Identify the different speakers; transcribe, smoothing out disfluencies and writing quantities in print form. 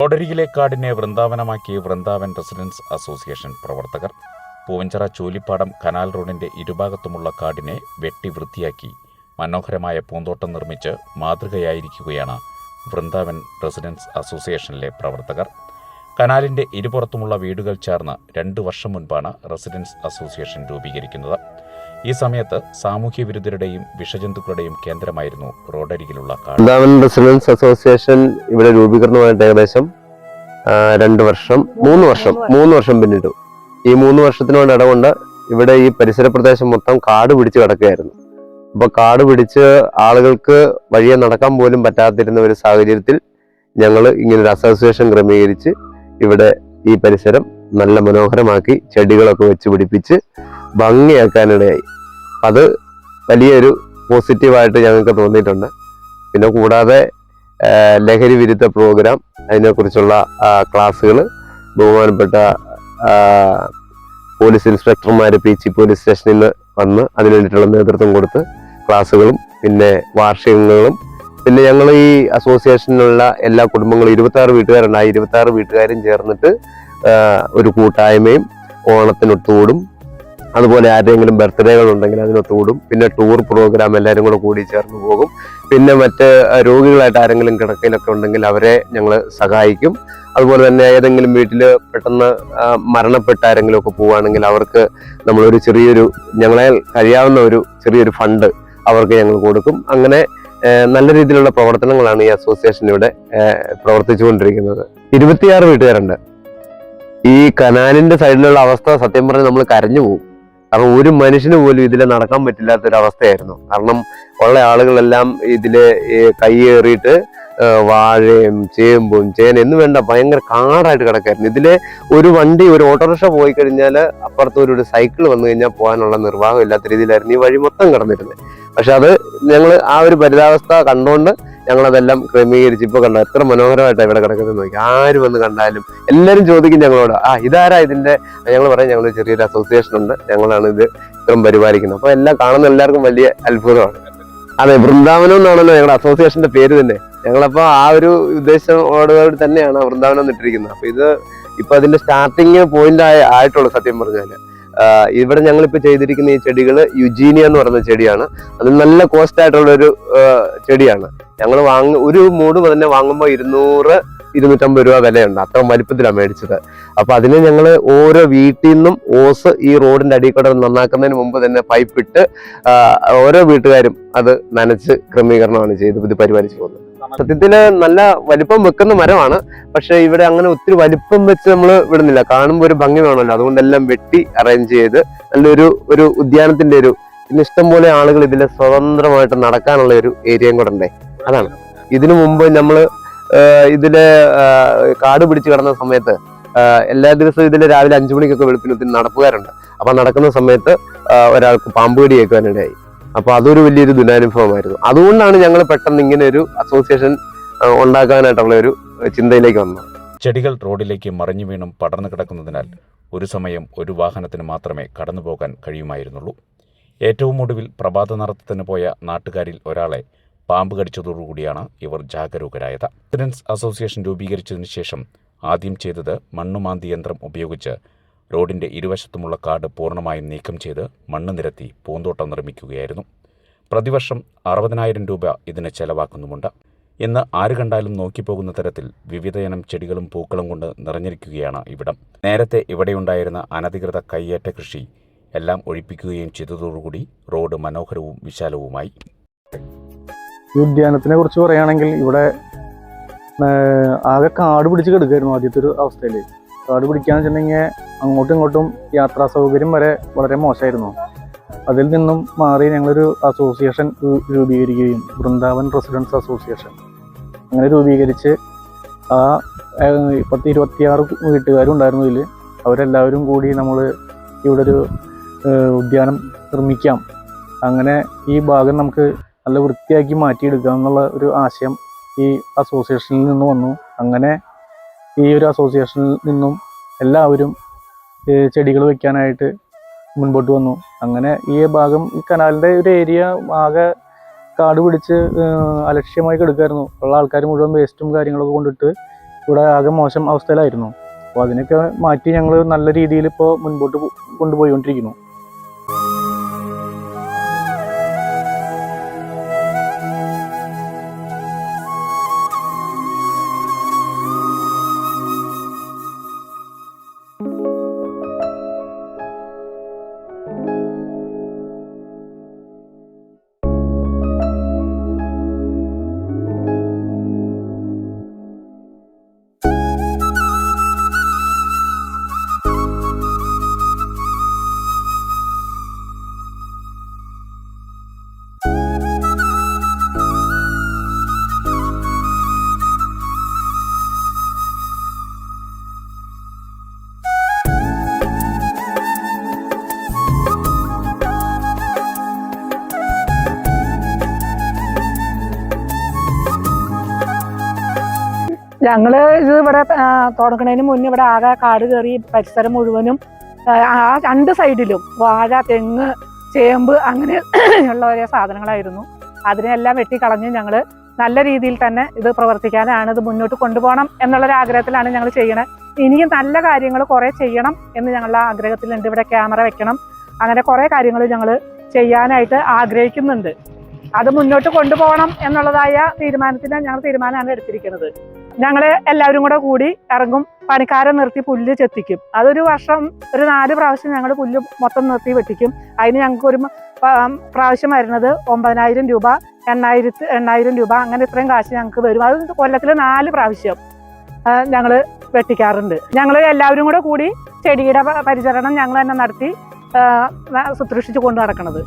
Speaker 1: റോഡരികിലെ കാടിനെ വൃന്ദാവനമാക്കി Vrindavan residence association പ്രവർത്തകർ. Poovanchira Choolippadam canal റോഡിന്റെ ഇരുഭാഗത്തുമുള്ള കാടിനെ വെട്ടി വൃത്തിയാക്കി മനോഹരമായ പൂന്തോട്ടം നിർമ്മിച്ച് മാതൃകയായിരിക്കുകയാണ് വൃന്ദാവൻ റെസിഡൻസ് അസോസിയേഷനിലെ പ്രവർത്തകർ. കനാലിന്റെ ഇരുപുറത്തുമുള്ള വീടുകൾ ചേർന്ന് 2 വർഷം മുൻപാണ് റെസിഡൻസ് അസോസിയേഷൻ രൂപീകരിക്കുന്നത്. ഈ സമയത്ത് സാമൂഹ്യ വിരുദ്ധരുടെയും വിഷജന്തുക്കളുടെയും കേന്ദ്രമായിരുന്നു റോഡരികിലുള്ള കാട്.
Speaker 2: വൃന്ദാവൻ റെസിഡൻസ് അസോസിയേഷൻ ഇവിടെ രൂപീകരണമായിട്ട് ഏകദേശം 2 വർഷം 3 വർഷം പിന്നിട്ടു. ഈ 3 വർഷത്തിനോട് ഇടകൊണ്ട് ഇവിടെ ഈ പരിസര പ്രദേശം മൊത്തം കാട് പിടിച്ച് കിടക്കുകയായിരുന്നു. അപ്പൊ കാട് പിടിച്ച് ആളുകൾക്ക് വഴിയെ നടക്കാൻ പോലും പറ്റാതിരുന്ന ഒരു സാഹചര്യത്തിൽ ഞങ്ങൾ ഇങ്ങനൊരു അസോസിയേഷൻ ക്രമീകരിച്ച് ഇവിടെ ഈ പരിസരം നല്ല മനോഹരമാക്കി ചെടികളൊക്കെ വെച്ച് പിടിപ്പിച്ച് ഭംഗിയാക്കാനിടയായി. അത് വലിയൊരു പോസിറ്റീവായിട്ട് ഞങ്ങൾക്ക് തോന്നിയിട്ടുണ്ട്. പിന്നെ കൂടാതെ ലഹരി വിരുദ്ധ പ്രോഗ്രാം, അതിനെക്കുറിച്ചുള്ള ക്ലാസ്സുകൾ ബഹുമാനപ്പെട്ട പോലീസ് ഇൻസ്പെക്ടർമാർ പീച്ചി പോലീസ് സ്റ്റേഷനിൽ നിന്ന് വന്ന് അതിന് വേണ്ടിയിട്ടുള്ള നേതൃത്വം കൊടുത്ത് ക്ലാസ്സുകളും പിന്നെ വാർഷികങ്ങളും പിന്നെ ഞങ്ങൾ ഈ അസോസിയേഷനിലുള്ള എല്ലാ കുടുംബങ്ങളും 26 വീട്ടുകാരുണ്ട്. ആ 26 വീട്ടുകാരും ചേർന്നിട്ട് ഒരു കൂട്ടായ്മയും ഓണത്തിനൊത്തുകൂടും. അതുപോലെ ആരുടെയെങ്കിലും ബർത്ത്ഡേകൾ ഉണ്ടെങ്കിൽ അതിനൊത്തുകൂടും. പിന്നെ ടൂർ പ്രോഗ്രാം എല്ലാവരും കൂടി ചേർന്ന് പോകും. പിന്നെ മറ്റ് രോഗികളായിട്ട് ആരെങ്കിലും കിടക്കയിലൊക്കെ ഉണ്ടെങ്കിൽ അവരെ ഞങ്ങൾ സഹായിക്കും. അതുപോലെ തന്നെ ഏതെങ്കിലും വീട്ടിൽ പെട്ടെന്ന് മരണപ്പെട്ട ആരെങ്കിലും ഒക്കെ പോവുകയാണെങ്കിൽ അവർക്ക് നമ്മളൊരു ഞങ്ങളെ കഴിയാവുന്ന ഒരു ചെറിയൊരു ഫണ്ട് അവർക്ക് ഞങ്ങൾ കൊടുക്കും. അങ്ങനെ നല്ല രീതിയിലുള്ള പ്രവർത്തനങ്ങളാണ് ഈ അസോസിയേഷൻ ഇവിടെ പ്രവർത്തിച്ചുകൊണ്ടിരിക്കുന്നത്. 26 വീട്ടുകാരുണ്ട്. ഈ കനാലിന്റെ സൈഡിലുള്ള അവസ്ഥ സത്യം പറഞ്ഞാൽ നമ്മൾ കരഞ്ഞു പോകും. കാരണം ഒരു മനുഷ്യന് പോലും ഇതിലെ നടക്കാൻ പറ്റില്ലാത്തൊരവസ്ഥയായിരുന്നു. കാരണം ഉള്ള ആളുകളെല്ലാം ഇതിലെ കൈയേറിയിട്ട് വാഴയും ചേമ്പും ചേന എന്ന് വേണ്ട ഭയങ്കര കാടായിട്ട് കിടക്കായിരുന്നു. ഇതിലെ ഒരു ഓട്ടോറിക്ഷ പോയി കഴിഞ്ഞാൽ അപ്പുറത്ത് ഒരു സൈക്കിൾ വന്നു കഴിഞ്ഞാൽ പോകാനുള്ള നിർവാഹം ഇല്ലാത്ത രീതിയിലായിരുന്നു ഈ വഴി മൊത്തം കിടന്നിരുന്നത്. പക്ഷെ അത് ഞങ്ങൾ ആ ഒരു പരിതാവസ്ഥ കണ്ടുകൊണ്ട് ഞങ്ങളതെല്ലാം ക്രമീകരിച്ച് ഇപ്പൊ കണ്ടോ എത്ര മനോഹരമായിട്ടാണ് ഇവിടെ കിടക്കുന്നത് നോക്കി. ആര് വന്ന് കണ്ടാലും എല്ലാവരും ചോദിക്കും ഞങ്ങളോട്, ഇതാരാ ഇതിന്റെ. ഞങ്ങൾ പറയും ഞങ്ങൾ ചെറിയൊരു അസോസിയേഷൻ ഉണ്ട്, ഞങ്ങളാണ് ഇത് ഇത്രയും പരിപാലിക്കുന്നത്. അപ്പൊ എല്ലാം കാണുന്ന എല്ലാവർക്കും വലിയ അത്ഭുതമാണ്. അതെ, വൃന്ദാവനം എന്നാണല്ലോ ഞങ്ങളുടെ അസോസിയേഷന്റെ പേര് തന്നെ. ഞങ്ങളപ്പോ ആ ഒരു ഉദ്ദേശത്തോടുകൂടി തന്നെയാണ് വൃന്ദാവനം ഇട്ടിരിക്കുന്നത്. അപ്പൊ ഇപ്പൊ അതിന്റെ സ്റ്റാർട്ടിങ് പോയിന്റ് ആയിട്ടുള്ളൂ സത്യം പറഞ്ഞാല്. ഇവിടെ ഞങ്ങളിപ്പോ ചെയ്തിരിക്കുന്ന ഈ ചെടികള് യുജീനിയ എന്ന് പറയുന്ന ചെടിയാണ്. അത് നല്ല കോസ്റ്റ് ആയിട്ടുള്ള ഒരു ചെടിയാണ്. ഞങ്ങൾ ഒരു മൂട് തന്നെ വാങ്ങുമ്പോൾ 200-250 രൂപ വിലയുണ്ട്. അത്ര വലിപ്പത്തിലാണ് മേടിച്ചത്. അപ്പൊ അതിന് ഞങ്ങൾ ഓരോ വീട്ടിൽ നിന്നും ഓസ് ഈ റോഡിന്റെ അടിയിൽ കൂടെ നന്നാക്കുന്നതിന് മുമ്പ് തന്നെ പൈപ്പിട്ട് ഓരോ വീട്ടുകാരും അത് നനച്ച് ക്രമീകരണമാണ് ഇത് പരിപാലിച്ചു പോകുന്നത്. സത്യത്തില് നല്ല വലിപ്പം വെക്കുന്ന മരമാണ്. പക്ഷെ ഇവിടെ അങ്ങനെ ഒത്തിരി വലിപ്പം വെച്ച് നമ്മൾ വിടുന്നില്ല. കാണുമ്പോൾ ഒരു ഭംഗി വേണമല്ലോ, അതുകൊണ്ടെല്ലാം വെട്ടി അറേഞ്ച് ചെയ്ത് നല്ലൊരു ഉദ്യാനത്തിന്റെ പിന്നെ ഇഷ്ടം പോലെ ആളുകൾ ഇതിലെ സ്വതന്ത്രമായിട്ട് നടക്കാനുള്ള ഒരു ഏരിയയും കൂടെ ഉണ്ടേ. അതാണ് ഇതിനു മുമ്പ് നമ്മള് ഇതിലെ കാട് പിടിച്ച് കിടന്ന സമയത്ത് എല്ലാ ദിവസവും ഇതിലെ രാവിലെ 5 മണിക്കൊക്കെ വെളുപ്പിന് നടപ്പുകാരുണ്ട്. അപ്പൊ നടക്കുന്ന സമയത്ത് ഒരാൾക്ക് പാമ്പ് കടി കേൾക്കാനിടയായി. അപ്പൊ അതൊരു വലിയൊരു ദുരനുഭവമായിരുന്നു. അതുകൊണ്ടാണ് ഞങ്ങൾ പെട്ടെന്ന് ഇങ്ങനെ ഒരു അസോസിയേഷൻ ഉണ്ടാക്കാനായിട്ടുള്ള ഒരു ചിന്തയിലേക്ക് വന്നത്.
Speaker 1: ചെടികൾ റോഡിലേക്ക് മറിഞ്ഞു വീണും പടർന്നു കിടക്കുന്നതിനാൽ ഒരു സമയം ഒരു വാഹനത്തിന് മാത്രമേ കടന്നുപോകാൻ കഴിയുമായിരുന്നുള്ളൂ. ഏറ്റവും ഒടുവിൽ പ്രഭാത നടത്തത്തിന് പോയ നാട്ടുകാരിൽ ഒരാളെ പാമ്പ് കടിച്ചതോടുകൂടിയാണ് ഇവർ ജാഗരൂകരായത്. റെസിഡൻസ് അസോസിയേഷൻ രൂപീകരിച്ചതിനു ശേഷം ആദ്യം ചെയ്തത് മണ്ണുമാന്തി യന്ത്രം ഉപയോഗിച്ച് റോഡിന്റെ ഇരുവശത്തുമുള്ള കാട് പൂർണ്ണമായും നീക്കം ചെയ്ത് മണ്ണ് നിരത്തി പൂന്തോട്ടം നിർമ്മിക്കുകയായിരുന്നു. പ്രതിവർഷം 60,000 രൂപ ഇതിന് ചെലവാക്കുന്നുമുണ്ട്. ഇന്ന് ആര് കണ്ടാലും നോക്കിപ്പോകുന്ന തരത്തിൽ വിവിധയിനം ചെടികളും പൂക്കളും കൊണ്ട് നിറഞ്ഞിരിക്കുകയാണ് ഇവിടം. നേരത്തെ ഇവിടെയുണ്ടായിരുന്ന അനധികൃത കയ്യേറ്റ കൃഷി എല്ലാം ഒഴിപ്പിക്കുകയും ചെയ്തതോടുകൂടി റോഡ് മനോഹരവും വിശാലവുമായി.
Speaker 3: ഈ ഉദ്യാനത്തിനെ കുറിച്ച് പറയുകയാണെങ്കിൽ ഇവിടെ ആകെ കാട് പിടിച്ച് കിടക്കുമായിരുന്നു ആദ്യത്തെ ഒരു അവസ്ഥയിൽ. കാട് പിടിക്കാന്ന് വെച്ചിട്ടുണ്ടെങ്കിൽ അങ്ങോട്ടും ഇങ്ങോട്ടും യാത്രാ സൗകര്യം വരെ വളരെ മോശമായിരുന്നു. അതിൽ നിന്നും മാറി ഞങ്ങളൊരു അസോസിയേഷൻ രൂപീകരിക്കുകയും വൃന്ദാവൻ റെസിഡൻസ് അസോസിയേഷൻ അങ്ങനെ രൂപീകരിച്ച് ആ 26 വീട്ടുകാരും ഉണ്ടായിരുന്നു. ഇതിൽ അവരെല്ലാവരും കൂടി നമ്മൾ ഇവിടെ ഒരു ഉദ്യാനം നിർമ്മിക്കാം, അങ്ങനെ ഈ ഭാഗം നമുക്ക് നല്ല വൃത്തിയാക്കി മാറ്റിയെടുക്കാം എന്നുള്ള ഒരു ആശയം ഈ അസോസിയേഷനിൽ നിന്ന് വന്നു. അങ്ങനെ ഈ ഒരു അസോസിയേഷനിൽ നിന്നും എല്ലാവരും ചെടികൾ വെക്കാനായിട്ട് മുൻപോട്ട് വന്നു. അങ്ങനെ ഈ ഭാഗം ഈ കനാലിൻ്റെ ഒരു ഏരിയ ആകെ കാട് പിടിച്ച് അലക്ഷ്യമായി കിടക്കായിരുന്നു. ഉള്ള ആൾക്കാർ മുഴുവൻ വേസ്റ്റും കാര്യങ്ങളൊക്കെ കൊണ്ടിട്ട് ഇവിടെ ആകെ മോശം അവസ്ഥയിലായിരുന്നു. അപ്പോൾ അതിനൊക്കെ മാറ്റി ഞങ്ങൾ നല്ല രീതിയിൽ ഇപ്പോൾ മുൻപോട്ട് കൊണ്ടുപോയിക്കൊണ്ടിരിക്കുന്നു.
Speaker 4: ഞങ്ങൾ ഇത് ഇവിടെ തുടങ്ങുന്നതിന് മുന്നേ ഇവിടെ ആകെ കാട് കയറി പരിസരം മുഴുവനും ആ 2 സൈഡിലും വാഴ, തെങ്ങ്, ചേമ്പ് അങ്ങനെ ഉള്ള ഓരോ സാധനങ്ങളായിരുന്നു. അതിനെല്ലാം വെട്ടിക്കളഞ്ഞ് ഞങ്ങൾ നല്ല രീതിയിൽ തന്നെ ഇത് പ്രവർത്തിക്കാനാണ്, ഇത് മുന്നോട്ട് കൊണ്ടുപോകണം എന്നുള്ളൊരു ആഗ്രഹത്തിലാണ് ഞങ്ങൾ ചെയ്യണത്. ഇനിയും നല്ല കാര്യങ്ങൾ കുറേ ചെയ്യണം എന്ന് ഞങ്ങളുടെ ആഗ്രഹത്തിലുണ്ട്. ഇവിടെ ക്യാമറ വെക്കണം, അങ്ങനെ കുറേ കാര്യങ്ങൾ ഞങ്ങൾ ചെയ്യാനായിട്ട് ആഗ്രഹിക്കുന്നുണ്ട്. അത് മുന്നോട്ട് കൊണ്ടുപോകണം എന്നുള്ളതായ തീരുമാനമാണ് എടുത്തിരിക്കുന്നത്. ഞങ്ങൾ എല്ലാവരും കൂടി ഇറങ്ങും, പണിക്കാരെ നിർത്തി പുല്ല് ചെത്തിക്കും. അതൊരു വർഷം ഒരു 4 പ്രാവശ്യം ഞങ്ങൾ പുല്ല് മൊത്തം നിർത്തി വെട്ടിക്കും. അതിന് ഞങ്ങൾക്ക് ഒരു പ്രാവശ്യം വരുന്നത് 9,000 രൂപ, 8,000 രൂപ, അങ്ങനെ ഇത്രയും കാശ് ഞങ്ങൾക്ക് വരും. അത് കൊല്ലത്തിൽ 4 പ്രാവശ്യം ഞങ്ങൾ വെട്ടിക്കാറുണ്ട്. ഞങ്ങൾ എല്ലാവരും കൂടി ചെടിയുടെ പരിചരണം ഞങ്ങൾ തന്നെ നടത്തി ശുശ്രൂഷിച്ച് കൊണ്ടു നടക്കുന്നത്.